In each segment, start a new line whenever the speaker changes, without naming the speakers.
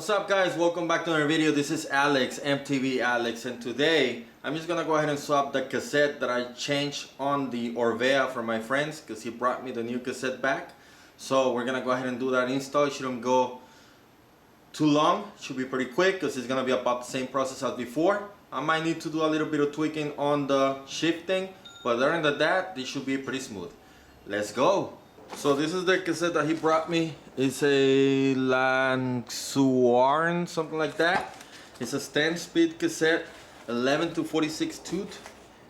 What's up guys, welcome back to another video. This is Alex, MTV Alex, and today I'm just gonna go ahead and swap the cassette that I changed on the Orbea for my friends because he brought me the new cassette back. So we're gonna go ahead and do that install. It shouldn't go too long, it should be pretty quick because it's gonna be about the same process as before. I might need to do a little bit of tweaking on the shifting, but other than that, this should be pretty smooth. Let's go. So this is the cassette that he brought me. It's a Langsuarn, something like that. It's a 10-speed cassette, 11 to 46 tooth,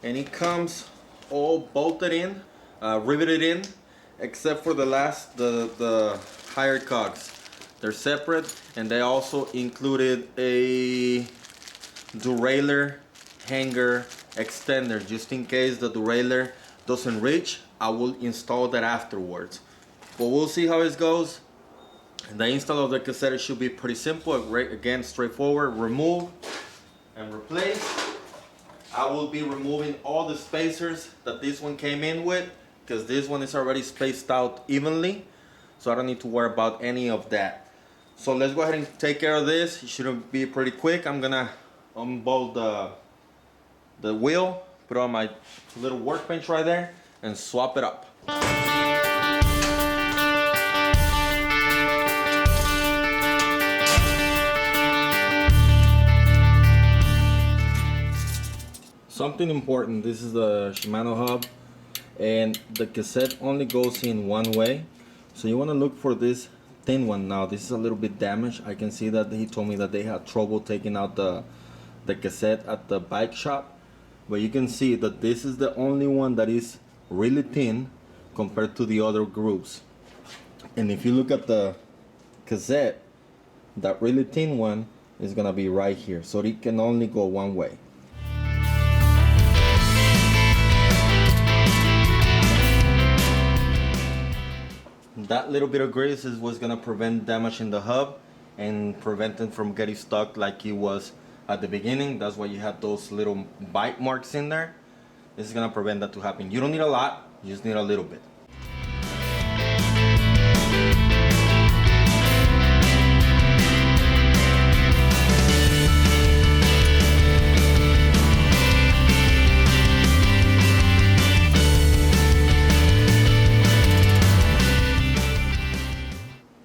and it comes all bolted in, riveted in, except for the higher cogs. They're separate, and they also included a derailleur hanger extender, just in case the derailleur doesn't reach. I will install that afterwards, but we'll see how it goes. The install of the cassette should be pretty simple. Again, straightforward. Remove and replace. I will be removing all the spacers that this one came in with, because this one is already spaced out evenly, so I don't need to worry about any of that. So let's go ahead and take care of this. It should be pretty quick. I'm gonna unbolt the wheel, put on my little workbench right there, and swap it up. Something important, this is the Shimano hub, and the cassette only goes in one way, so you want to look for this thin one. Now this is a little bit damaged. I can see that he told me that they had trouble taking out the cassette at the bike shop, but you can see that this is the only one that is really thin compared to the other groups. And if you look at the cassette, that really thin one is gonna be right here, so it can only go one way. That little bit of grease is what's gonna prevent damage in the hub and prevent it from getting stuck like it was at the beginning. That's why you have those little bite marks in there. This is gonna prevent that to happen. You don't need a lot, you just need a little bit.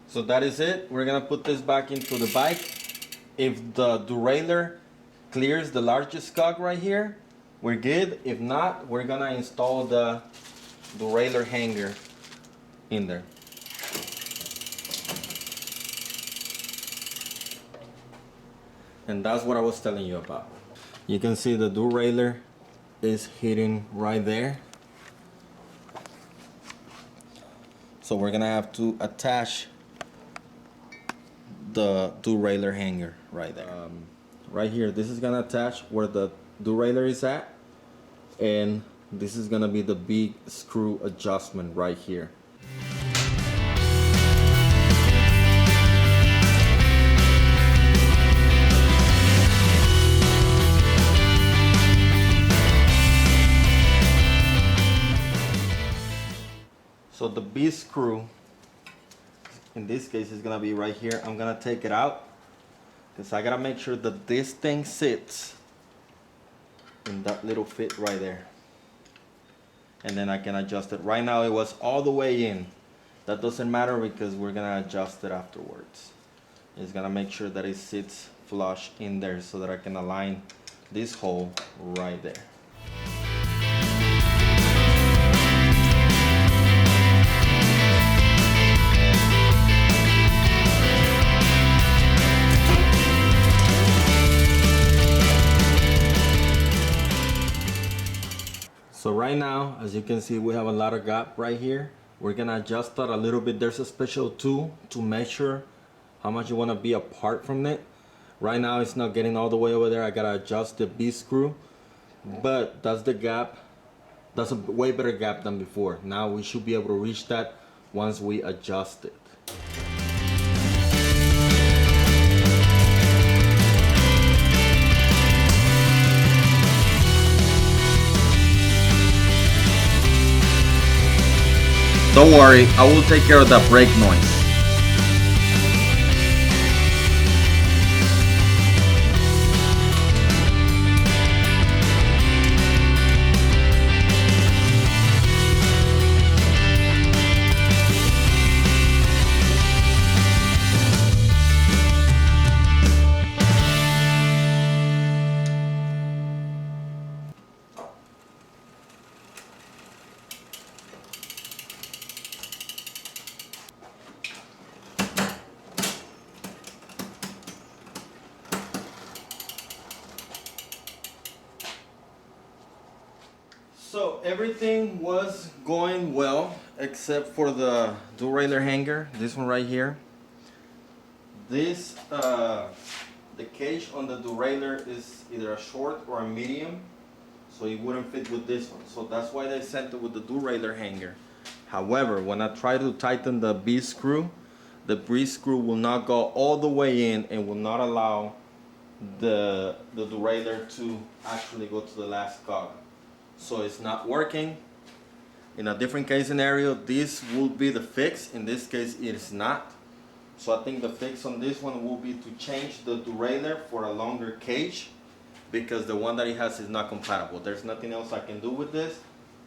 So that is it. We're gonna put this back into the bike. If the derailleur clears the largest cog right here, we're good. If not, we're gonna install the derailleur hanger in there. And that's what I was telling you about. You can see the derailleur is hitting right there. So we're gonna have to attach the derailleur hanger right there. Right here, this is gonna attach where the derailleur is at, and this is gonna be the big screw adjustment right here. So the B screw, in this case, is gonna be right here. I'm gonna take it out because I gotta make sure that this thing sits in that little fit right there, and then I can adjust it. Right now it was all the way in. That doesn't matter because we're gonna adjust it afterwards. It's gonna make sure that it sits flush in there so that I can align this hole right there. So right now, as you can see, we have a lot of gap right here. We're gonna adjust that a little bit. There's a special tool to measure how much you wanna be apart from it. Right now, it's not getting all the way over there. I gotta adjust the B screw, but that's the gap. That's a way better gap than before. Now we should be able to reach that once we adjust it. Don't worry, I will take care of that brake noise. everything was going well except for the derailleur hanger, this one right here. This, the cage on the derailleur is either a short or a medium, so it wouldn't fit with this one. So that's why they sent it with the derailleur hanger. However, when I try to tighten the B screw, the B screw will not go all the way in and will not allow the derailleur to actually go to the last cog. So it's not working. In a different case scenario, this will be the fix. In this case, it is not. So I think the fix on this one will be to change the derailleur for a longer cage, because the one that it has is not compatible. There's nothing else I can do with this.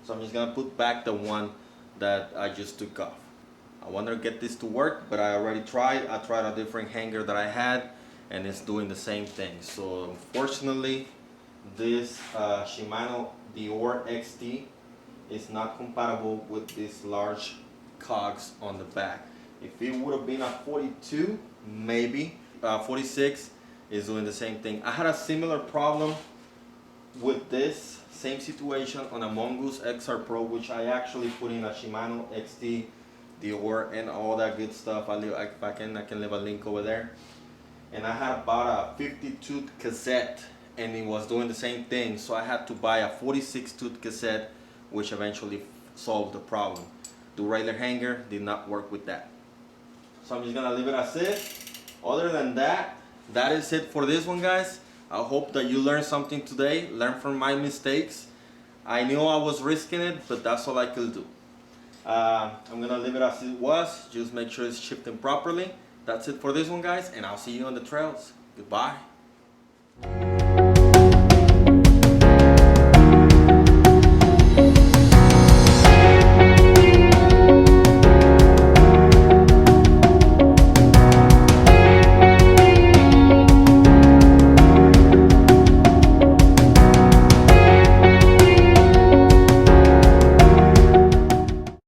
So I'm just gonna put back the one that I just took off. I want to get this to work, but I already tried. I tried a different hanger that I had, and it's doing the same thing. So unfortunately, this Shimano Derailleur XT is not compatible with these large cogs on the back. If it would have been a 42, maybe. 46 is doing the same thing. I had a similar problem with this same situation on a Mongoose XR Pro, which I actually put in a Shimano XT Derailleur and all that good stuff. If I can leave a link over there. And I had about a 50 tooth cassette, and it was doing the same thing. So I had to buy a 46 tooth cassette, which eventually solved the problem. Derailleur hanger did not work with that. So I'm just gonna leave it as is. Other than that, that is it for this one, guys. I hope that you learned something today, learn from my mistakes. I knew I was risking it, but that's all I could do. I'm gonna leave it as it was. Just make sure it's shifting properly. That's it for this one, guys, and I'll see you on the trails. Goodbye.